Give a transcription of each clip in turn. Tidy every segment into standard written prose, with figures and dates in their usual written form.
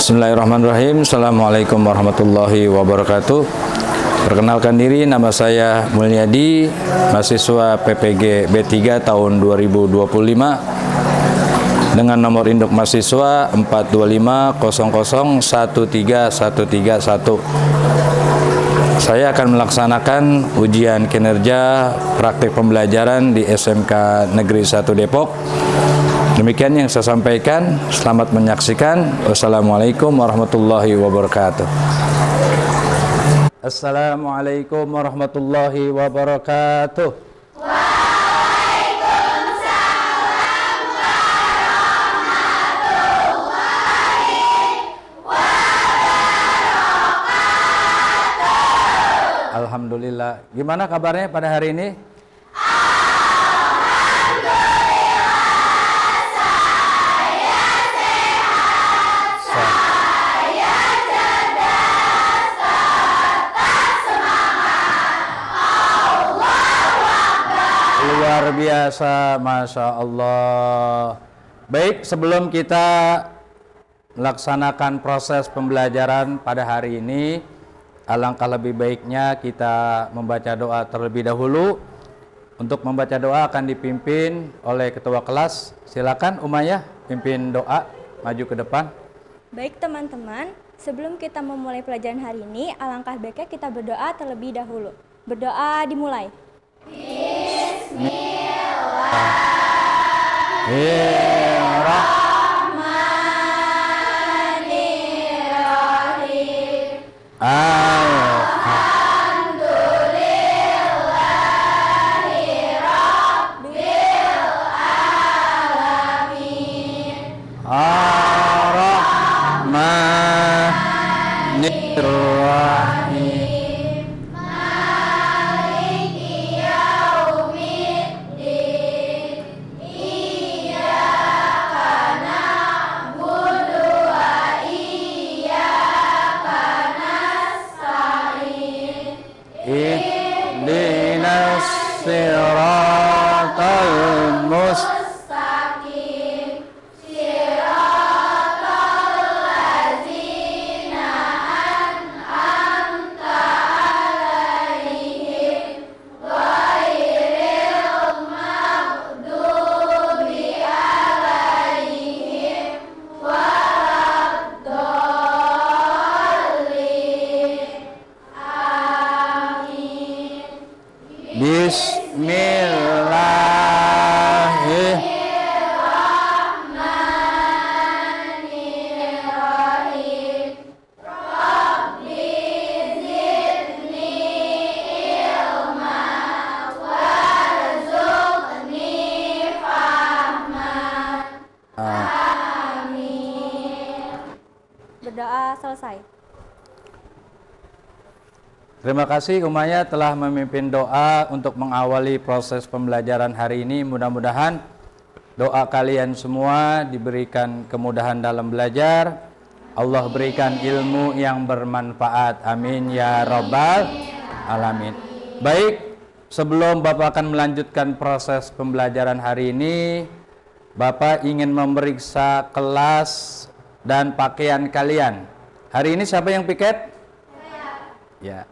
Bismillahirrahmanirrahim. Assalamualaikum warahmatullahi wabarakatuh. Perkenalkan diri, nama saya Mulyadi, mahasiswa PPG B3 tahun 2025 dengan nomor induk mahasiswa 42500131131. Saya akan melaksanakan ujian kinerja praktik pembelajaran di SMK Negeri 1 Depok. Demikian yang saya sampaikan. Selamat menyaksikan. Wassalamualaikum warahmatullahi wabarakatuh. Assalamualaikum warahmatullahi wabarakatuh. Waalaikumsalam warahmatullahi wabarakatuh. Alhamdulillah. Gimana kabarnya pada hari ini? Luar biasa, Masya Allah. Baik, sebelum kita melaksanakan proses pembelajaran pada hari ini, alangkah lebih baiknya kita membaca doa terlebih dahulu. Untuk membaca doa akan dipimpin oleh ketua kelas. Silakan Umayyah, pimpin doa, maju ke depan. Baik teman-teman, sebelum kita memulai pelajaran hari ini, alangkah baiknya kita berdoa terlebih dahulu. Berdoa dimulai. Bismillahirrahmanirrahim. Ar-Rahmanirrahim. Maliki yaumiddin. Iyyaka na'budu wa iyyaka nasta'in. Ihdinas siratal mustaqim. Bismillahirrahmanirrahim. Rabbi zidni ilma warzuqni fahman. Amin. Berdoa selesai. Terima kasih Umayyah telah memimpin doa untuk mengawali proses pembelajaran hari ini. Mudah-mudahan doa kalian semua diberikan kemudahan dalam belajar. Allah berikan ilmu yang bermanfaat. Amin ya rabbal alamin. Baik, sebelum Bapak akan melanjutkan proses pembelajaran hari ini, Bapak ingin memeriksa kelas dan pakaian kalian. Hari ini siapa yang piket? Ya.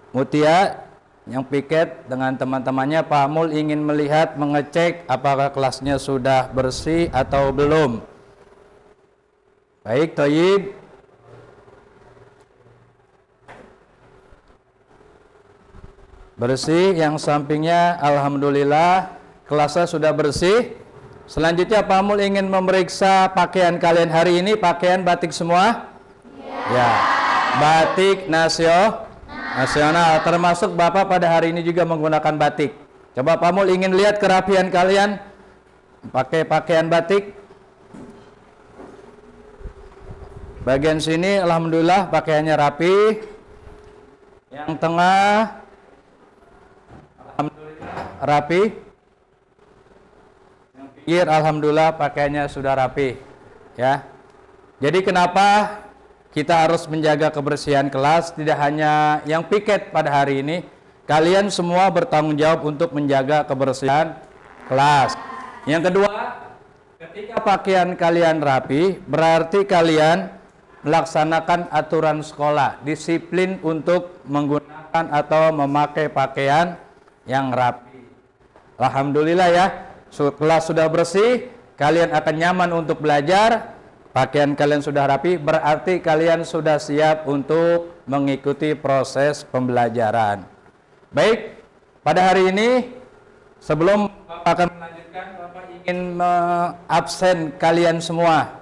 Mutia yang piket dengan teman-temannya. Pak Mul ingin melihat, mengecek apakah kelasnya sudah bersih atau belum. Baik, Toyib. Bersih, yang sampingnya alhamdulillah kelasnya sudah bersih. Selanjutnya Pak Mul ingin memeriksa pakaian kalian hari ini. Pakaian batik semua? Ya. Batik nasional, termasuk Bapak pada hari ini juga menggunakan batik. Coba Pak Mul ingin lihat kerapian kalian pakai pakaian batik. Bagian sini alhamdulillah pakaiannya rapi. Yang tengah alhamdulillah rapi. Yang pinggir alhamdulillah pakaiannya sudah rapi. Ya. Jadi kenapa kita harus menjaga kebersihan kelas? Tidak hanya yang piket pada hari ini, kalian semua bertanggung jawab untuk menjaga kebersihan kelas. Yang kedua, ketika pakaian kalian rapi, berarti kalian melaksanakan aturan sekolah, disiplin untuk menggunakan atau memakai pakaian yang rapi. Alhamdulillah ya, kelas sudah bersih, kalian akan nyaman untuk belajar, pakaian kalian sudah rapi, berarti kalian sudah siap untuk mengikuti proses pembelajaran. Baik, pada hari ini sebelum Bapak akan melanjutkan, Bapak ingin absen kalian semua.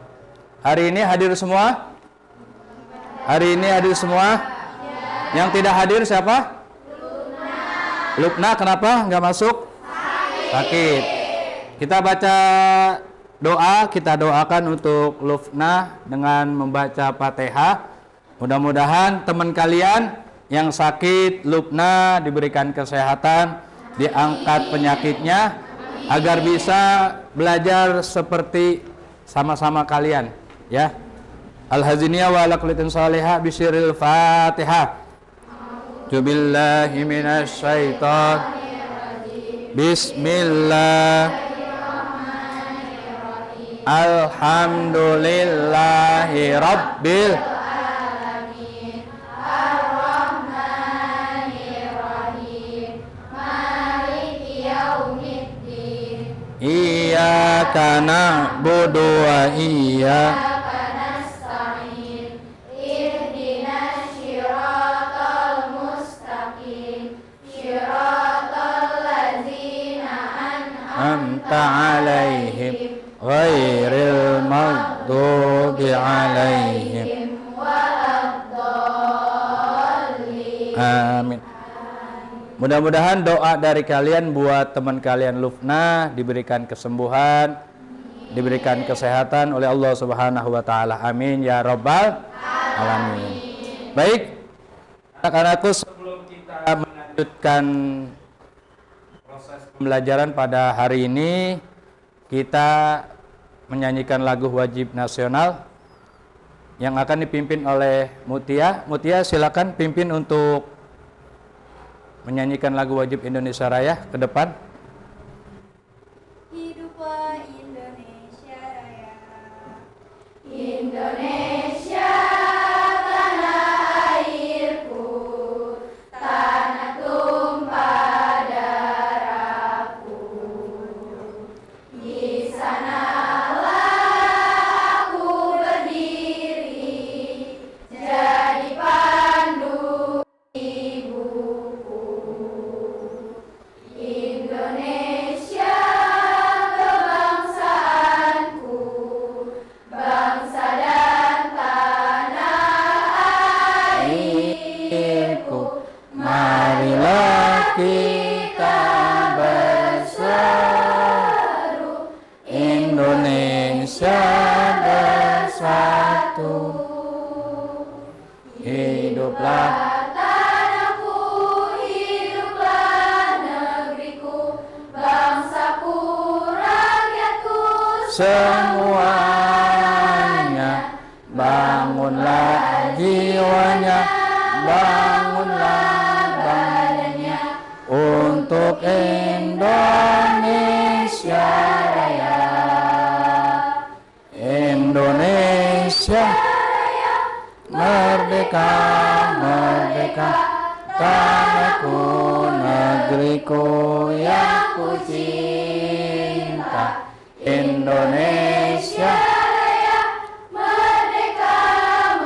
Hari ini hadir semua? Hari ini hadir semua? Yang tidak hadir siapa? Lupna, kenapa nggak masuk? Sakit. Kita baca doa, kita doakan untuk Lupna dengan membaca Fatihah. Mudah-mudahan teman kalian yang sakit, Lupna diberikan kesehatan, diangkat penyakitnya, agar bisa belajar seperti sama-sama kalian, ya. Al-haziniyah wa ala kulitin salihah bisyiril Fatihah. Jubillahi minasyaitan. Bismillah. Alhamdulillahi rabbil Iyyaka na'budu wa iyyaka nasta'in. Ihdinas siratal mustaqim. Siratal ladzina an'amta 'alaihim ghairil maghdubi 'alaihim waladdallin. Amin. Mudah-mudahan doa dari kalian buat teman kalian Lufna diberikan kesembuhan, diberikan kesehatan oleh Allah Subhanahu wa taala. Amin ya rabbal alamin. Baik, anak-anakku, sebelum kita melanjutkan proses pembelajaran pada hari ini, kita menyanyikan lagu wajib nasional yang akan dipimpin oleh Mutia. Mutia, silakan pimpin untuk menyanyikan lagu wajib Indonesia Raya ke depan. Hiduplah Indonesia Raya. Indonesia tanah airku, tanah tumpah darahku. Di sanalah aku berdiri, jadi pandu ibuku. Indonesia kebangsaanku, bangsa dan tanah airku. Marilah kita berseru, Indonesia bersatu. Hiduplah Tanahku, hiduplah negeriku, bangsaku, rakyatku semuanya, bangunlah jiwanya, bangunlah badannya untuk Indonesia Raya. Indonesia merdeka, merdeka, tanahku, negeriku yang ku cinta. Indonesia merdeka,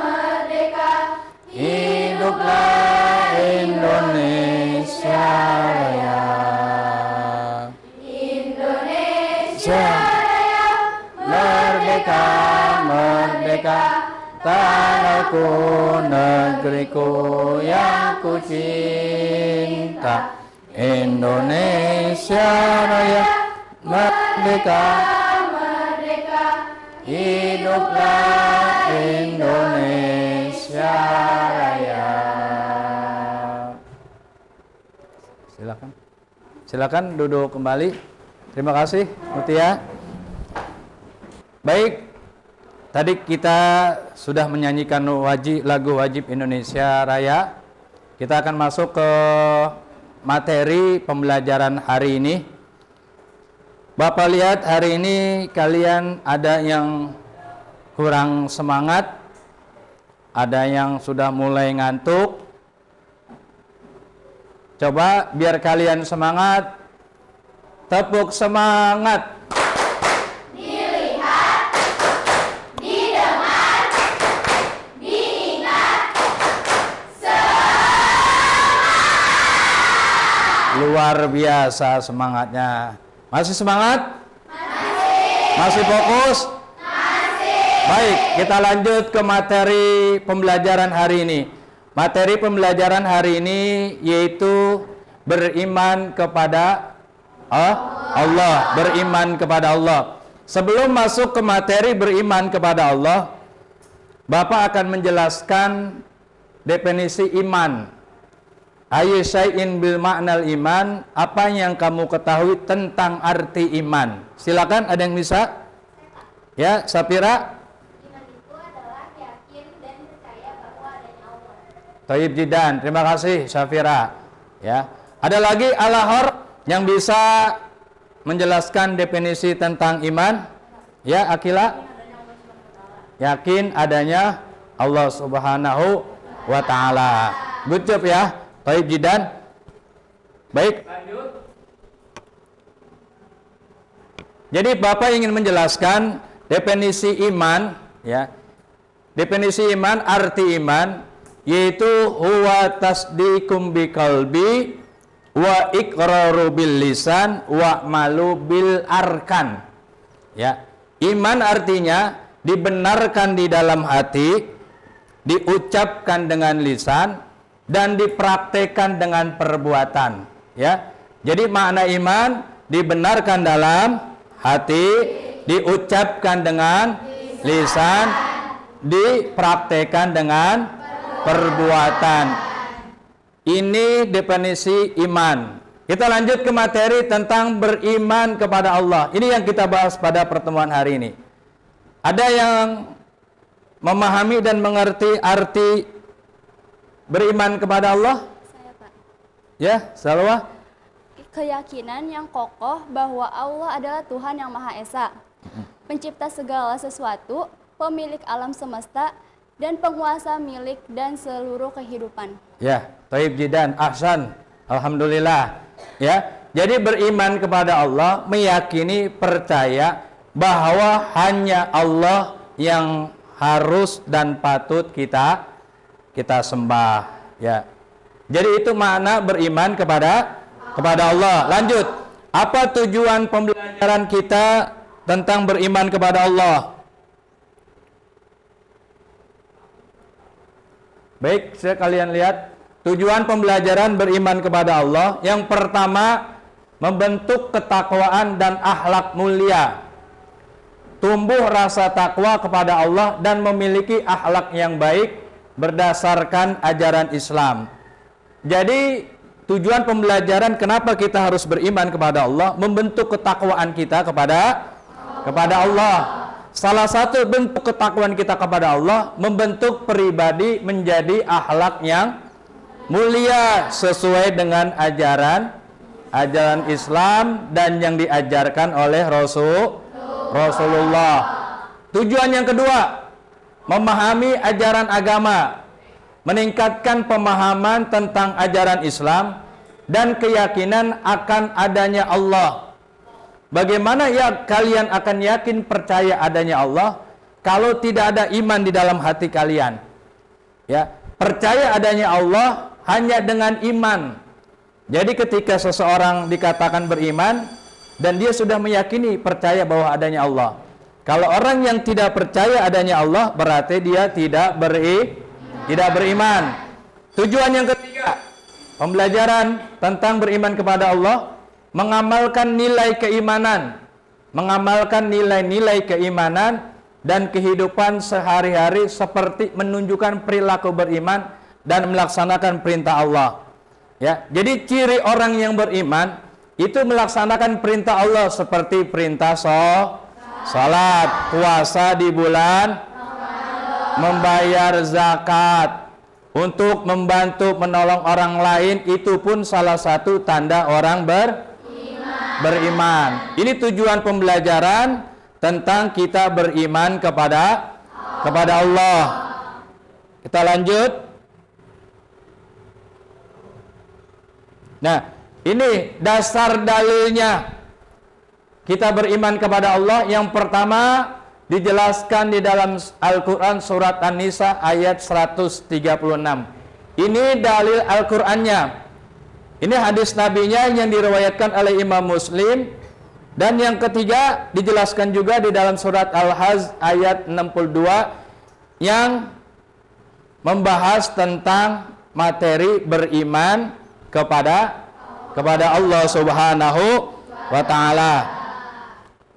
merdeka. hiduplah Indonesia Raya. Indonesia Merdeka, merdeka, tanahku, negeriku yang ku cinta. Indonesia Raya, merdeka, merdeka. hiduplah Indonesia Raya. Silakan, silakan duduk kembali. Terima kasih, Mutia. Baik, tadi kita sudah menyanyikan lagu wajib Indonesia Raya. Kita akan masuk ke materi pembelajaran hari ini. Bapak lihat hari ini kalian ada yang kurang semangat, Ada yang sudah mulai ngantuk. Coba biar kalian semangat. Tepuk semangat. Dilihat, didengar, diingat. Luar biasa semangatnya. Masih semangat? Masih fokus? Baik, kita lanjut ke materi pembelajaran hari ini. Materi pembelajaran hari ini yaitu beriman kepada Allah, beriman kepada Allah. Sebelum masuk ke materi beriman kepada Allah, Bapak akan menjelaskan definisi iman. Ayu syai'in bil ma'nal iman, apa yang kamu ketahui tentang arti iman? Silakan, ada yang bisa? Ya, Safira? Iman itu adalah yakin dan percaya bahwa adanya Allah. Thayyib Jidan, terima kasih Safira. Ya, ada lagi Alahor yang bisa menjelaskan definisi tentang iman? Ya, Akila? Yakin adanya Allah Subhanahu wa Ta'ala. Good job ya, Thayyib Jidan. Baik, lanjut. Jadi Bapak ingin menjelaskan definisi iman, ya. Definisi iman, arti iman yaitu huwa tasdiqum biqalbi wa iqraru bil lisan wa malu bil arkan. Ya, iman artinya dibenarkan di dalam hati, diucapkan dengan lisan dan dipraktekkan dengan perbuatan. Ya, jadi makna iman dibenarkan dalam hati, diucapkan dengan lisan, dipraktekkan dengan perbuatan. Ini definisi iman. Kita lanjut ke materi tentang beriman kepada Allah. Ini yang kita bahas pada pertemuan hari ini. Ada yang memahami dan mengerti arti beriman kepada Allah? Saya, Pak. Ya, Salwa? Keyakinan yang kokoh bahwa Allah adalah Tuhan yang Maha Esa, pencipta segala sesuatu, pemilik alam semesta, dan penguasa milik dan seluruh kehidupan. Ya, Thayyib Jidan, ahsan. Alhamdulillah. Ya, jadi beriman kepada Allah, meyakini, percaya bahwa hanya Allah yang harus dan patut kita sembah. Ya. Jadi itu makna beriman kepada Allah. Lanjut. Apa tujuan pembelajaran kita tentang beriman kepada Allah? Baik, kalian lihat tujuan pembelajaran beriman kepada Allah. Yang pertama, membentuk ketakwaan dan akhlak mulia. Tumbuh rasa takwa kepada Allah dan memiliki akhlak yang baik berdasarkan ajaran Islam. Jadi tujuan pembelajaran kenapa kita harus beriman kepada Allah, membentuk ketakwaan kita kepada Allah. Salah satu bentuk ketakwaan kita kepada Allah, membentuk pribadi menjadi akhlak yang mulia sesuai dengan ajaran Islam dan yang diajarkan oleh Rasulullah. Tujuan yang kedua, memahami ajaran agama, meningkatkan pemahaman tentang ajaran Islam dan keyakinan akan adanya Allah. Bagaimana ya kalian akan yakin percaya adanya Allah kalau tidak ada iman di dalam hati kalian? Ya, percaya adanya Allah hanya dengan iman. Jadi ketika seseorang dikatakan beriman dan dia sudah meyakini percaya bahwa adanya Allah. Kalau orang yang tidak percaya adanya Allah berarti dia tidak beriman. Tujuan yang ketiga, pembelajaran tentang beriman kepada Allah, mengamalkan nilai keimanan, mengamalkan nilai-nilai keimanan dan kehidupan sehari-hari seperti menunjukkan perilaku beriman dan melaksanakan perintah Allah. Ya, jadi ciri orang yang beriman itu melaksanakan perintah Allah seperti perintah salat, puasa di bulan, membayar zakat, untuk membantu menolong orang lain, itu pun salah satu tanda orang beriman. Ini tujuan pembelajaran tentang kita beriman kepada Allah. Kita lanjut. Nah, ini dasar dalilnya kita beriman kepada Allah. Yang pertama dijelaskan di dalam Al-Quran surat An-Nisa ayat 136. Ini dalil Al-Qurannya. Ini hadis nabinya yang diriwayatkan oleh Imam Muslim. Dan yang ketiga dijelaskan juga di dalam surat Al-Hajj ayat 62 yang membahas tentang materi beriman kepada Allah Subhanahu wa taala.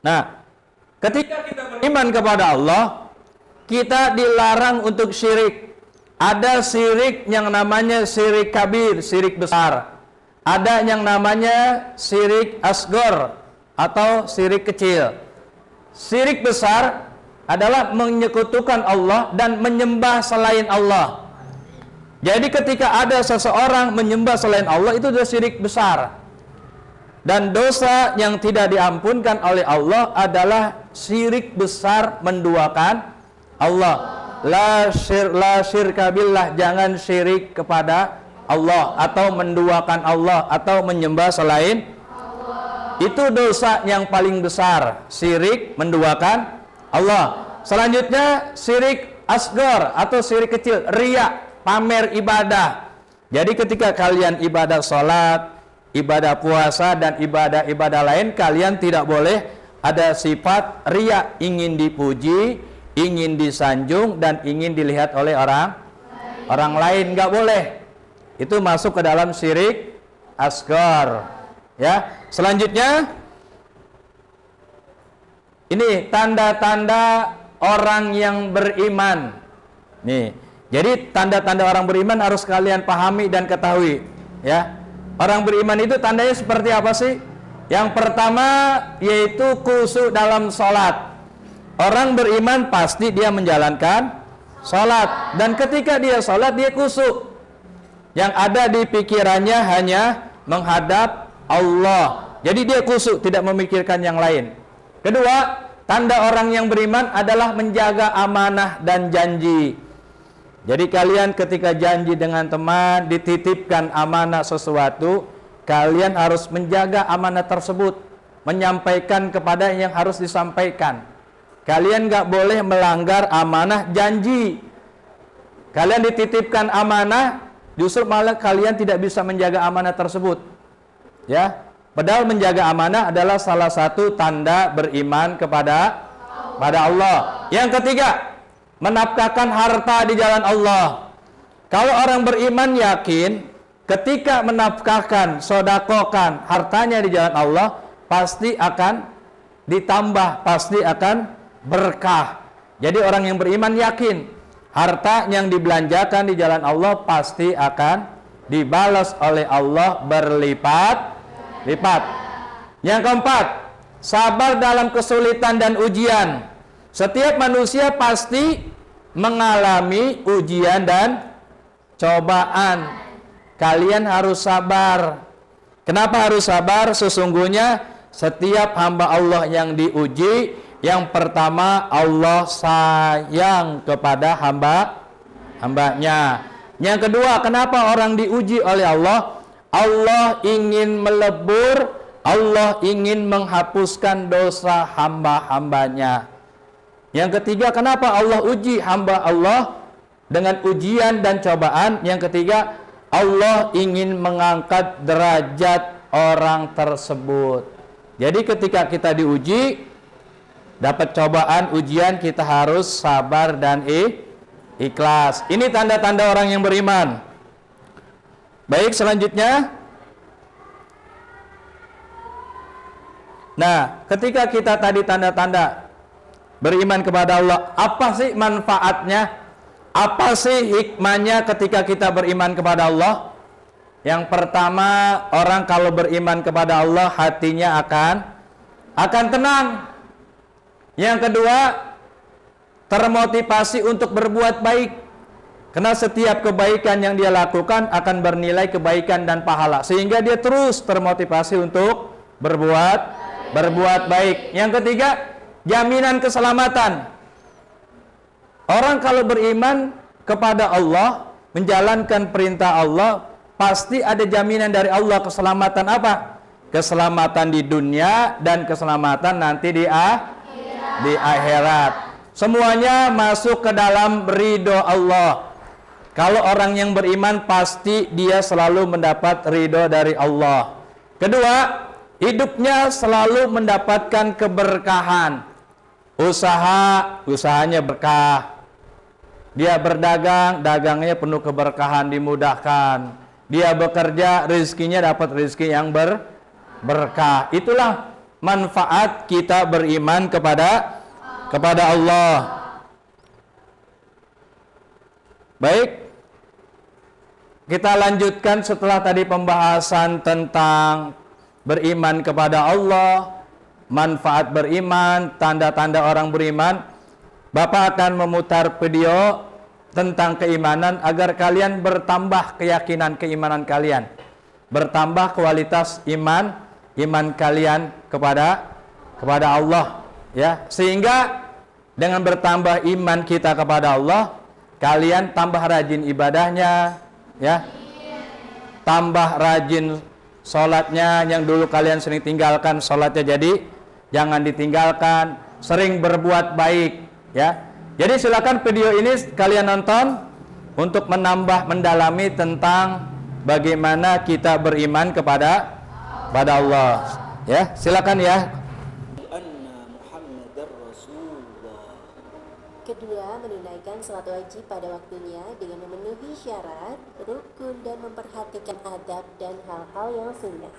Nah, ketika kita beriman kepada Allah, kita dilarang untuk syirik. Ada syirik yang namanya syirik kabir, syirik besar. Ada yang namanya syirik asgor atau syirik kecil. Syirik besar adalah menyekutukan Allah dan menyembah selain Allah. Jadi ketika ada seseorang menyembah selain Allah, itu adalah syirik besar. Dan dosa yang tidak diampunkan oleh Allah adalah syirik besar menduakan Allah. La syirka billah, jangan syirik kepada Allah atau menduakan Allah atau menyembah selain Allah. Itu dosa yang paling besar, syirik menduakan Allah. Selanjutnya syirik asgar atau syirik kecil, riya, pamer ibadah. Jadi ketika kalian ibadah sholat, ibadah puasa dan ibadah-ibadah lain, kalian tidak boleh ada sifat riya, ingin dipuji, ingin disanjung dan ingin dilihat oleh orang lain, nggak boleh. Itu masuk ke dalam syirik asgar. Ya, selanjutnya ini tanda-tanda orang yang beriman. Nih, jadi tanda-tanda orang beriman harus kalian pahami dan ketahui. Ya, orang beriman itu tandanya seperti apa sih? Yang pertama yaitu khusyuk dalam sholat. Orang beriman pasti dia menjalankan sholat, dan ketika dia sholat dia khusyuk. Yang ada di pikirannya hanya menghadap Allah. Jadi dia khusyuk, tidak memikirkan yang lain. Kedua, tanda orang yang beriman adalah menjaga amanah dan janji. Jadi kalian ketika janji dengan teman, dititipkan amanah sesuatu, kalian harus menjaga amanah tersebut, menyampaikan kepada yang harus disampaikan. Kalian nggak boleh melanggar amanah janji. Kalian dititipkan amanah, justru malah kalian tidak bisa menjaga amanah tersebut. Ya, padahal menjaga amanah adalah salah satu tanda beriman kepada Allah. Yang ketiga, menafkahkan harta di jalan Allah. Kalau orang beriman yakin ketika menafkahkan, sodakokan hartanya di jalan Allah, pasti akan ditambah, pasti akan berkah. Jadi orang yang beriman yakin harta yang dibelanjakan di jalan Allah pasti akan dibalas oleh Allah berlipat-lipat. Yang keempat, sabar dalam kesulitan dan ujian. Setiap manusia pasti mengalami ujian dan cobaan. Kalian harus sabar. Kenapa harus sabar? Sesungguhnya setiap hamba Allah yang diuji, yang pertama Allah sayang kepada hambanya. Yang kedua, kenapa orang diuji oleh Allah? Allah ingin melebur, Allah ingin menghapuskan dosa hamba-hambanya. Yang ketiga, kenapa Allah uji hamba Allah dengan ujian dan cobaan? Yang ketiga, Allah ingin mengangkat derajat orang tersebut. Jadi ketika kita diuji, dapat cobaan, ujian, kita harus sabar dan ikhlas. Ini tanda-tanda orang yang beriman. Baik, selanjutnya. Nah, ketika kita tadi tanda-tanda beriman kepada Allah, apa sih manfaatnya? Apa sih hikmahnya ketika kita beriman kepada Allah? Yang pertama, orang kalau beriman kepada Allah, hatinya akan tenang. Yang kedua, termotivasi untuk berbuat baik. Karena setiap kebaikan yang dia lakukan akan bernilai kebaikan dan pahala, sehingga dia terus termotivasi untuk berbuat baik. Yang ketiga, jaminan keselamatan. Orang kalau beriman kepada Allah, menjalankan perintah Allah, pasti ada jaminan dari Allah keselamatan apa? Keselamatan di dunia dan keselamatan nanti di akhirat. Semuanya masuk ke dalam ridho Allah. Kalau orang yang beriman pasti dia selalu mendapat ridho dari Allah. Kedua, hidupnya selalu mendapatkan keberkahan. Usahanya berkah. Dia berdagang, dagangnya penuh keberkahan, dimudahkan. Dia bekerja, rezekinya dapat rezeki yang berkah. Itulah manfaat kita beriman kepada Allah. Baik, kita lanjutkan setelah tadi pembahasan tentang beriman kepada Allah, manfaat beriman, tanda-tanda orang beriman. Bapak akan memutar video tentang keimanan agar kalian bertambah keyakinan keimanan kalian, bertambah kualitas iman kalian kepada Allah, ya, sehingga dengan bertambah iman kita kepada Allah, kalian tambah rajin ibadahnya, ya, tambah rajin sholatnya. Yang dulu kalian sering tinggalkan sholatnya, jadi jangan ditinggalkan. Sering berbuat baik, ya. Jadi silakan video ini kalian nonton untuk mendalami tentang bagaimana kita beriman kepada Allah, ya. Silakan ya. Kedua, menunaikan salat wajib pada waktunya dengan memenuhi syarat, rukun, dan memperhatikan adab dan hal-hal yang sunnah.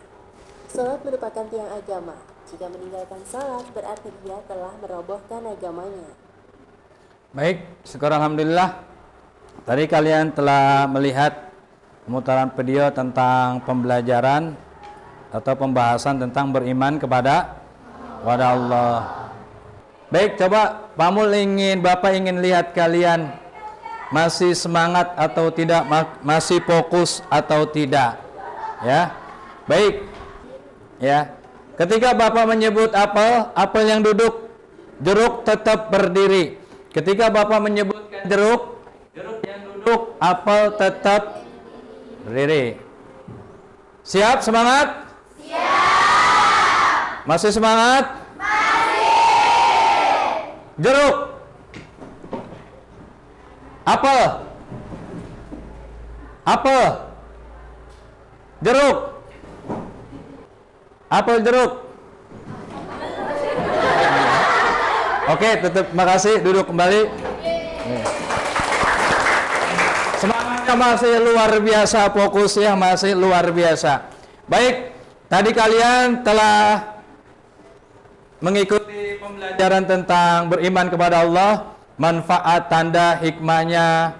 Salat merupakan tiang agama. Jika meninggalkan salat, berarti dia telah merobohkan agamanya. Baik, syukur alhamdulillah. Tadi kalian telah melihat pemutaran video tentang pembelajaran atau pembahasan tentang beriman kepada Allah. Baik, coba Bapak ingin lihat kalian masih semangat atau tidak, masih fokus atau tidak, ya. Baik, ya. Ketika Bapak menyebut apel yang duduk, jeruk tetap berdiri. Ketika Bapak menyebutkan jeruk yang duduk, apel tetap berdiri. Siap, semangat? Siap. Masih semangat? Jeruk, apel, jeruk, apel, jeruk. Oke, tetap makasih, duduk kembali. Semangatnya masih luar biasa, fokusnya masih luar biasa. Baik, tadi kalian telah mengikuti pembelajaran tentang beriman kepada Allah, manfaat, tanda, hikmahnya,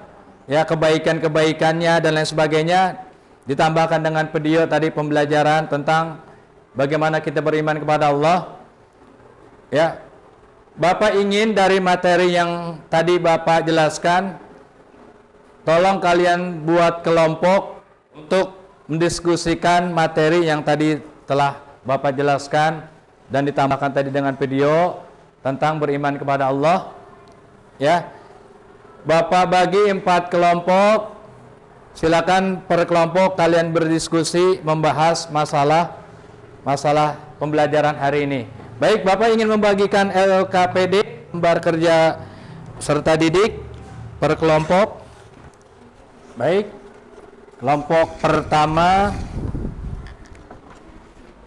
ya, kebaikan-kebaikannya dan lain sebagainya. Ditambahkan dengan video tadi pembelajaran tentang bagaimana kita beriman kepada Allah. Ya, Bapak ingin dari materi yang tadi Bapak jelaskan, tolong kalian buat kelompok untuk mendiskusikan materi yang tadi telah Bapak jelaskan dan ditambahkan tadi dengan video tentang beriman kepada Allah, ya. Bapak bagi 4 kelompok. Silakan per kelompok kalian berdiskusi membahas masalah pembelajaran hari ini. Baik, Bapak ingin membagikan LKPD, lembar kerja serta didik, per kelompok. Baik, kelompok pertama,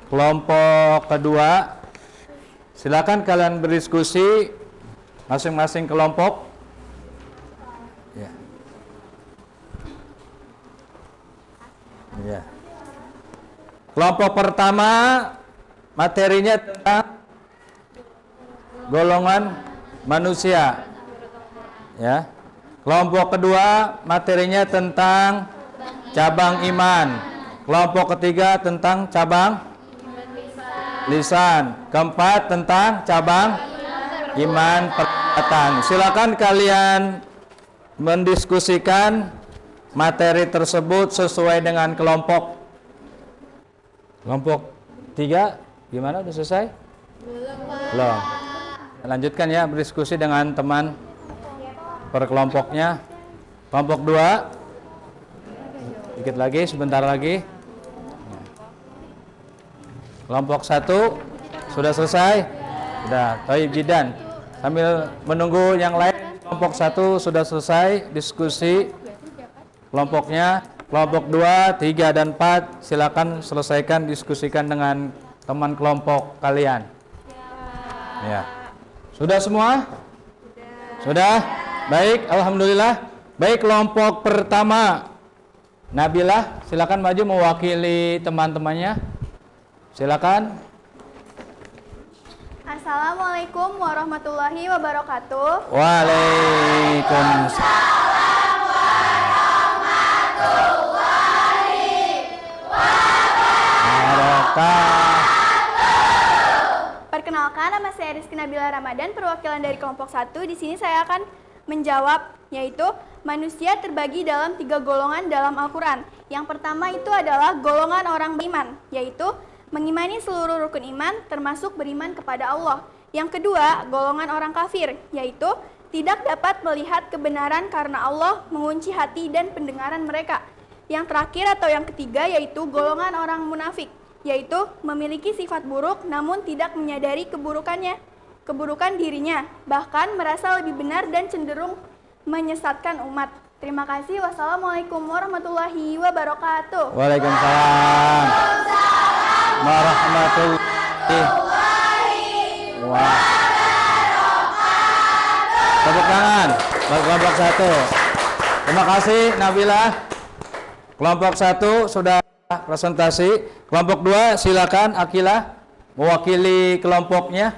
kelompok kedua, silakan kalian berdiskusi masing-masing kelompok. Ya. Ya. Kelompok pertama materinya tentang golongan manusia. Ya. Kelompok kedua materinya tentang cabang iman. Kelompok ketiga tentang cabang lisan. Keempat tentang cabang iman perkataan. Silakan kalian mendiskusikan materi tersebut sesuai dengan kelompok. Kelompok 3 gimana, udah selesai? Belum. Lanjutkan ya, berdiskusi dengan teman per kelompoknya. Kelompok 2. Dikit lagi, sebentar lagi. Kelompok 1 sudah selesai? Sudah. Thaib Jidan. Sambil menunggu yang lain, kelompok 1 sudah selesai diskusi kelompoknya. Kelompok 2, 3 dan 4 silakan selesaikan diskusikan dengan teman kelompok kalian. Ya. Sudah semua? Sudah? Baik, alhamdulillah. Baik, kelompok pertama. Nabilah, silakan maju mewakili teman-temannya. Silakan. Assalamualaikum warahmatullahi wabarakatuh. Waalaikumsalam. Perkenalkan, nama saya Rizky Nabila Ramadan, perwakilan dari kelompok 1. Di sini saya akan menjawab, yaitu manusia terbagi dalam 3 golongan dalam Al-Quran. Yang pertama itu adalah golongan orang beriman, yaitu mengimani seluruh rukun iman, termasuk beriman kepada Allah. Yang kedua, golongan orang kafir, yaitu tidak dapat melihat kebenaran karena Allah mengunci hati dan pendengaran mereka. Yang terakhir atau yang ketiga yaitu golongan orang munafik, yaitu memiliki sifat buruk namun tidak menyadari keburukan dirinya, bahkan merasa lebih benar dan cenderung menyesatkan umat. Terima kasih. Wassalamualaikum warahmatullahi wabarakatuh. Waalaikumsalam warahmatullahi wabarakatuh. Tepuk tangan buat kelompok 1. Terima kasih Nabila. Kelompok 1 sudah presentasi. Kelompok 2 silakan Akilah mewakili kelompoknya.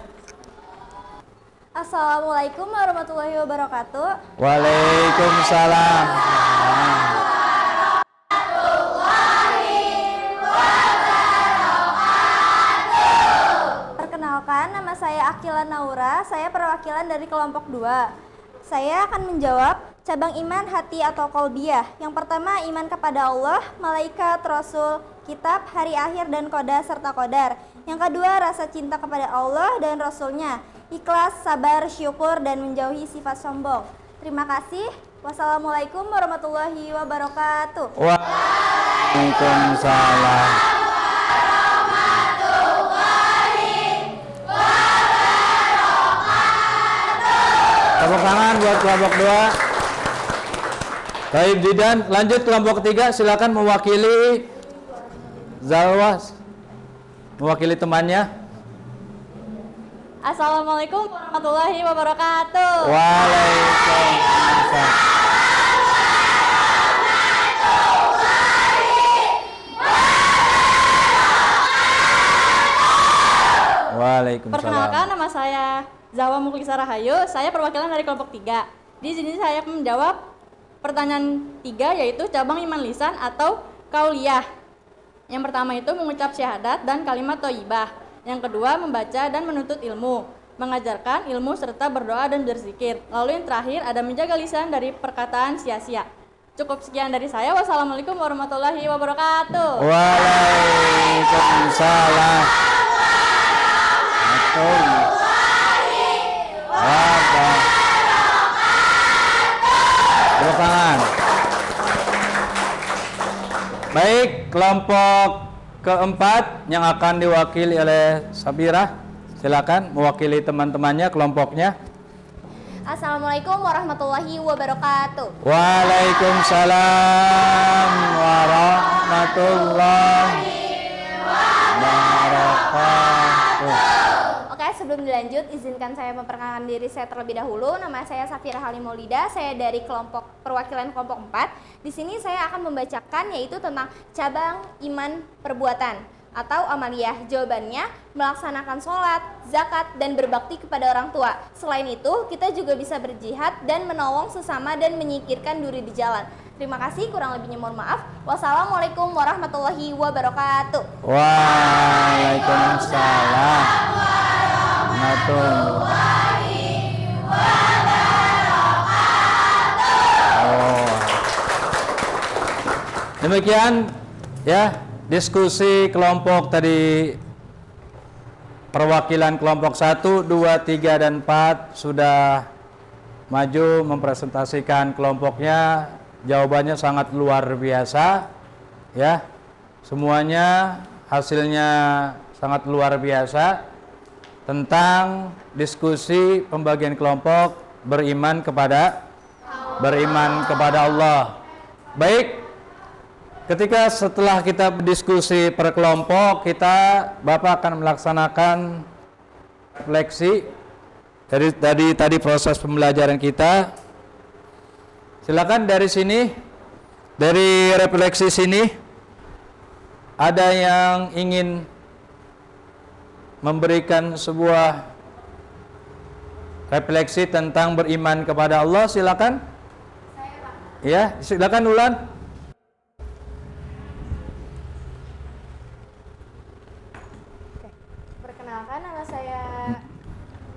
Assalamualaikum warahmatullahi wabarakatuh. Waalaikumsalam. Perkenalkan, nama saya Akila Naura, saya perwakilan dari kelompok 2. Saya akan menjawab cabang iman hati atau qalbiyah. Yang pertama, iman kepada Allah, malaikat, rasul, kitab, hari akhir, dan qada serta qadar. Yang kedua, rasa cinta kepada Allah dan rasulnya, ikhlas, sabar, syukur, dan menjauhi sifat sombong. Terima kasih. Wassalamualaikum warahmatullahi wabarakatuh. Waalaikumsalam. Tepuk tangan buat kelompok 2. Thaib Jidan. Lanjut kelompok 3, silakan mewakili Zalwas, mewakili temannya. Assalamualaikum warahmatullahi wabarakatuh. Waalaikumsalam. Waalaikumsalam. Perkenalkan, nama saya Zawa Muklisah Rahayu, saya perwakilan dari kelompok 3. Di sini saya akan menjawab pertanyaan 3, yaitu cabang iman lisan atau kauliyah. Yang pertama itu mengucap syahadat dan kalimat thayyibah. Yang kedua membaca dan menuntut ilmu, mengajarkan ilmu serta berdoa dan berzikir. Lalu yang terakhir ada menjaga lisan dari perkataan sia-sia. Cukup sekian dari saya. Wassalamualaikum warahmatullahi wabarakatuh. Waalaikumsalam. Tepuk tangan. Baik, kelompok keempat yang akan diwakili oleh Sabira. Silakan mewakili teman-temannya, kelompoknya. Assalamualaikum warahmatullahi wabarakatuh. Waalaikumsalam warahmatullahi wabarakatuh. Oke, sebelum dilanjut, izinkan saya memperkenalkan diri saya terlebih dahulu. Nama saya Safira Halimulida, saya dari kelompok perwakilan kelompok 4. Di sini saya akan membacakan yaitu tentang cabang iman perbuatan atau amaliyah. Jawabannya, melaksanakan sholat, zakat, dan berbakti kepada orang tua. Selain itu, kita juga bisa berjihad dan menolong sesama dan menyingkirkan duri di jalan. Terima kasih, kurang lebihnya mohon maaf. Wassalamualaikum warahmatullahi wabarakatuh. Waalaikumsalam warahmatullahi wabarakatuh. Demikian ya diskusi kelompok tadi, perwakilan kelompok 1, 2, 3, dan 4 sudah maju mempresentasikan kelompoknya. jawabannya sangat luar biasa, ya. Semuanya hasilnya sangat luar biasa tentang diskusi pembagian kelompok beriman kepada Allah. Baik, ketika setelah kita berdiskusi per kelompok, Bapak akan melaksanakan refleksi dari tadi proses pembelajaran kita. Silakan dari sini, dari refleksi sini, ada yang ingin memberikan sebuah refleksi tentang beriman kepada Allah, silakan. Ya, silakan Ulan. Perkenalkan, nama saya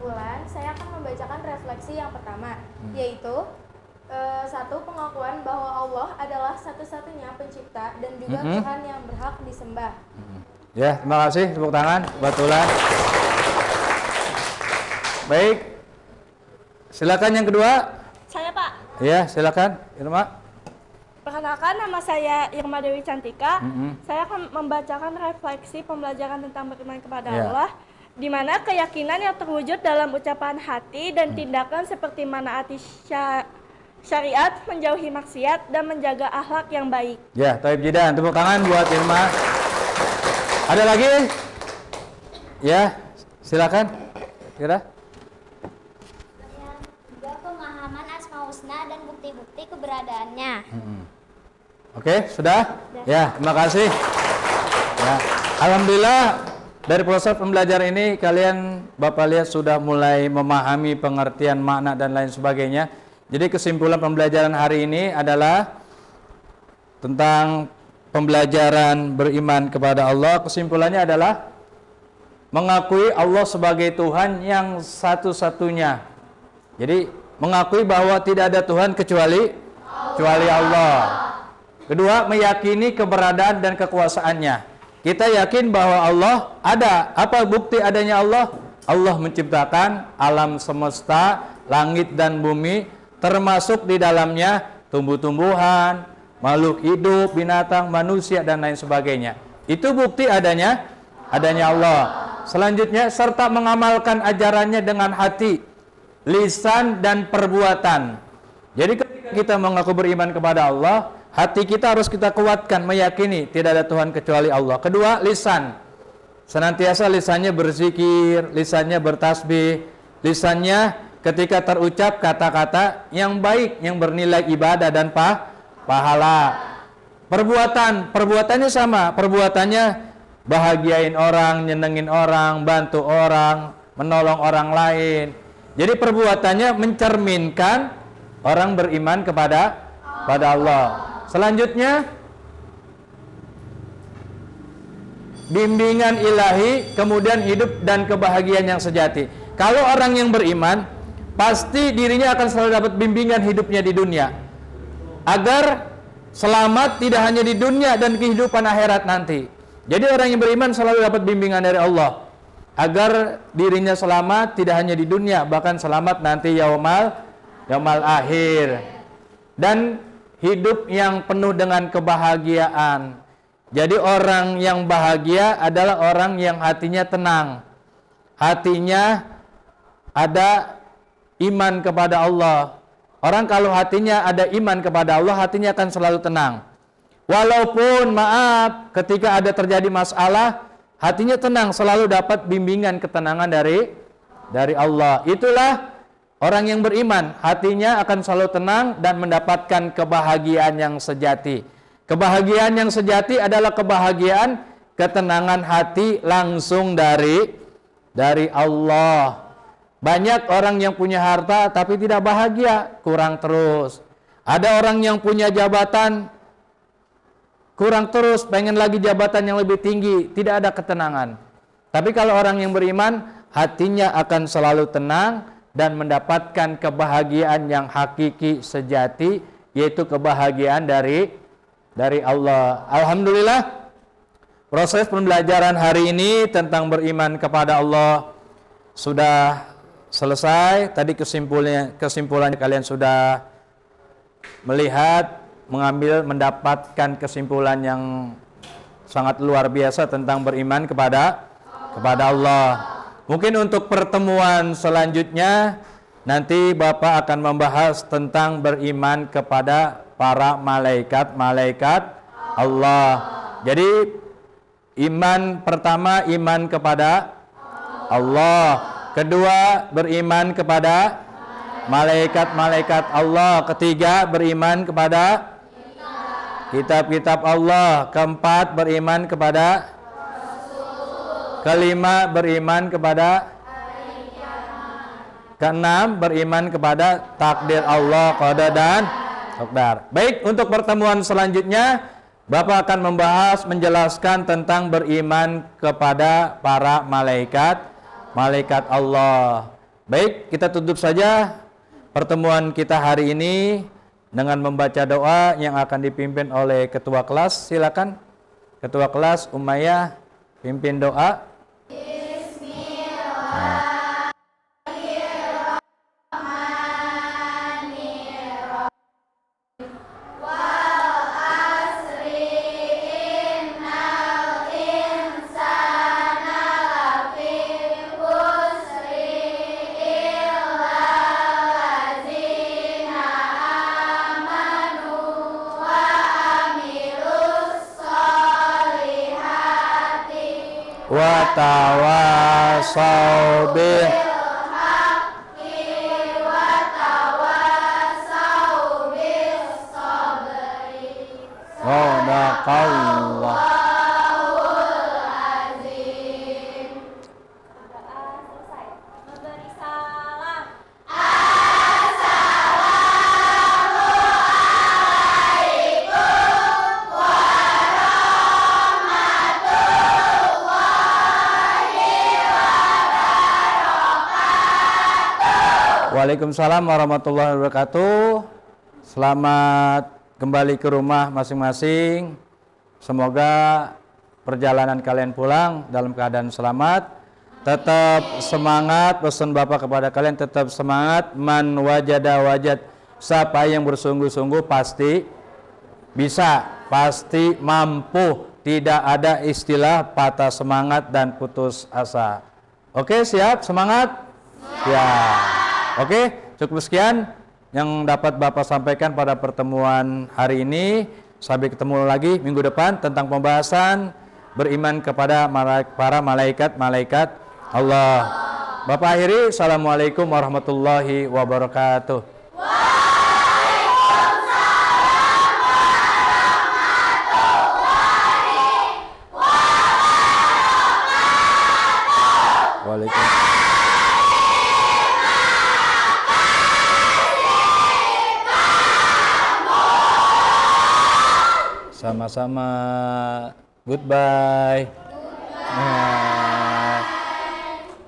Ulan. Saya akan membacakan refleksi yang pertama, yaitu satu, pengakuan bahwa Allah adalah satu-satunya pencipta dan juga Tuhan yang berhak disembah. Ya, terima kasih, tepuk tangan buat Ulan. Baik, silakan yang kedua. Saya Pak. Ya, silakan Irma. Perkenalkan, nama saya Irma Dewi Cantika. Saya akan membacakan refleksi pembelajaran tentang beriman kepada Allah, di mana keyakinan yang terwujud dalam ucapan hati dan tindakan seperti menaati syariat, menjauhi maksiat, dan menjaga akhlak yang baik. Ya, Taib Jidan, tepuk tangan buat Irma. Ada lagi? Ya, silakan. Kira? Juga pemahaman Asmaul Husna dan bukti-bukti keberadaannya. Oke, sudah? Ya, terima kasih. Ya, alhamdulillah dari proses pembelajaran ini kalian Bapak lihat sudah mulai memahami pengertian makna dan lain sebagainya. Jadi kesimpulan pembelajaran hari ini adalah tentang pembelajaran beriman kepada Allah. Kesimpulannya adalah mengakui Allah sebagai Tuhan yang satu-satunya. Jadi mengakui bahwa tidak ada Tuhan kecuali Allah. Kedua, meyakini keberadaan dan kekuasaannya. Kita yakin bahwa Allah ada. Apa bukti adanya Allah? Allah menciptakan alam semesta, langit dan bumi, termasuk di dalamnya tumbuh-tumbuhan, makhluk hidup, binatang, manusia dan lain sebagainya. Itu bukti adanya Allah. Selanjutnya, serta mengamalkan ajarannya dengan hati, lisan dan perbuatan. Jadi ketika kita mengaku beriman kepada Allah, hati kita harus kita kuatkan, meyakini tidak ada Tuhan kecuali Allah. Kedua, lisan. Senantiasa lisannya berzikir, lisannya bertasbih, lisannya ketika terucap kata-kata yang baik, yang bernilai ibadah dan pahala. Perbuatannya sama, perbuatannya bahagiain orang, nyenengin orang, bantu orang, menolong orang lain. Jadi perbuatannya mencerminkan orang beriman kepada Allah. Selanjutnya, bimbingan ilahi, kemudian hidup dan kebahagiaan yang sejati. Kalau orang yang beriman, pasti dirinya akan selalu dapat bimbingan hidupnya di dunia, agar selamat tidak hanya di dunia dan kehidupan akhirat nanti. Jadi orang yang beriman selalu dapat bimbingan dari Allah, agar dirinya selamat tidak hanya di dunia, bahkan selamat nanti yaumal akhir, dan hidup yang penuh dengan kebahagiaan. Jadi orang yang bahagia adalah orang yang hatinya tenang, hatinya ada iman kepada Allah. Orang kalau hatinya ada iman kepada Allah, hatinya akan selalu tenang. Walaupun maaf, ketika ada terjadi masalah, hatinya tenang, selalu dapat bimbingan ketenangan dari Allah. Itulah orang yang beriman, hatinya akan selalu tenang dan mendapatkan kebahagiaan yang sejati. Kebahagiaan yang sejati adalah kebahagiaan ketenangan hati langsung dari Allah. Banyak orang yang punya harta tapi tidak bahagia, kurang terus. Ada orang yang punya jabatan, kurang terus, pengen lagi jabatan yang lebih tinggi, tidak ada ketenangan. Tapi kalau orang yang beriman, hatinya akan selalu tenang dan mendapatkan kebahagiaan yang hakiki sejati, yaitu kebahagiaan dari Allah. Alhamdulillah, proses pembelajaran hari ini tentang beriman kepada Allah sudah selesai. Tadi kesimpulannya kalian sudah melihat mendapatkan kesimpulan yang sangat luar biasa tentang beriman kepada Allah. Mungkin untuk pertemuan selanjutnya nanti Bapak akan membahas tentang beriman kepada para malaikat Allah. Jadi iman pertama iman kepada Allah, kedua beriman kepada malaikat-malaikat Allah, ketiga beriman kepada kitab-kitab Allah, keempat beriman kepada, kelima beriman kepada, keenam beriman kepada takdir Allah, qada dan takdir. Baik, untuk pertemuan selanjutnya Bapak akan membahas, menjelaskan tentang beriman kepada para malaikat Allah. Baik, kita tutup saja pertemuan kita hari ini dengan membaca doa yang akan dipimpin oleh ketua kelas. Silakan ketua kelas Umayyah pimpin doa. Wa tawasau bil haqqi wa tawasau bis sabri. Sadaqallah. Memberi salam. Waalaikumsalam warahmatullahi wabarakatuh. Selamat kembali ke rumah masing-masing. Semoga perjalanan kalian pulang dalam keadaan selamat. Tetap semangat, pesan Bapak kepada kalian tetap semangat. Man wajada wajad. Siapa yang bersungguh-sungguh pasti bisa, pasti mampu. Tidak ada istilah patah semangat dan putus asa. Oke, siap? Semangat? Ya. Oke, cukup sekian yang dapat Bapak sampaikan pada pertemuan hari ini. Sampai ketemu lagi minggu depan tentang pembahasan beriman kepada para malaikat-malaikat Allah. Bapak akhiri, assalamualaikum warahmatullahi wabarakatuh. Waalaikumsalam. Sama-sama. Goodbye. Goodbye.